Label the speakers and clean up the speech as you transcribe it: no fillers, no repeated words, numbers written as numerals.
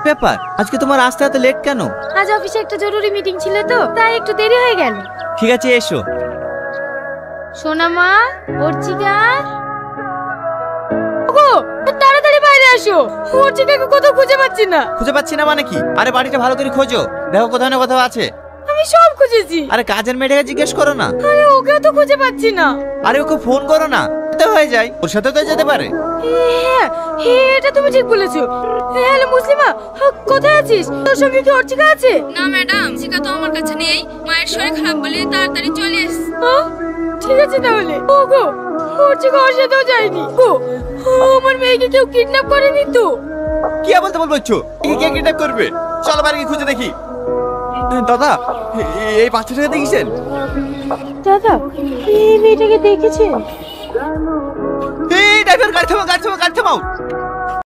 Speaker 1: ব্যাপার, আজকে তোমার আসতে এত লেট কেন?
Speaker 2: আজ অফিসে একটা জরুরি মিটিং ছিল তো, তাই একটু দেরি হয়ে গেল।
Speaker 1: ঠিক আছে, এসো।
Speaker 2: সোনা মা, অর্চিকা, ওগো তাড়াতাড়ি বাইরে আসো। অর্চিকাকে কোথাও খুঁজে পাচ্ছি না।
Speaker 1: খুঁজে পাচ্ছি না মানে কি? আরে বাড়িটা ভালো করে খোঁজো, দেখো কোথাও না কোথাও আছে।
Speaker 2: আমি সব খুঁজেছি।
Speaker 1: আরে কাজের মেয়েটাকে জিজ্ঞেস করো না।
Speaker 2: আরে ওকেও তো খুঁজে পাচ্ছি না।
Speaker 1: আরে ওকে ফোন করো না, তো হয়ে যায়, ওর সাথে তো যেতে পারে।
Speaker 2: হ্যাঁ, এটা তুমি ঠিক বলেছো। হ্যালো মুসলিমা, কোথায় আছিস? তোর সঙ্গে কি অর্চিকা আছে?
Speaker 3: না ম্যাডাম, শিকা তো আমার কাছে নেই। মায়ের শরীর খারাপ বলে তাড়াতাড়ি চলে এসেছি।
Speaker 2: ঠিক আছে তাহলে। ওগো, অর্চিকা ওর সাথেও যায়নি গো। আমার মেয়েকে কেউ কিডন্যাপ করেনি তো?
Speaker 1: কি বলতে বলছো? কে কিডন্যাপ করবে? চলো বাড়ি গিয়ে খুঁজে দেখি। দাদা, এই বাচ্চাটাকে দেখেছেন?
Speaker 2: দাদা, এই মেয়েটাকে দেখেছেন?
Speaker 1: এই ড্রাইভার, গাড়ি থামাও, গাড়ি থামাও, গাড়ি থামাও।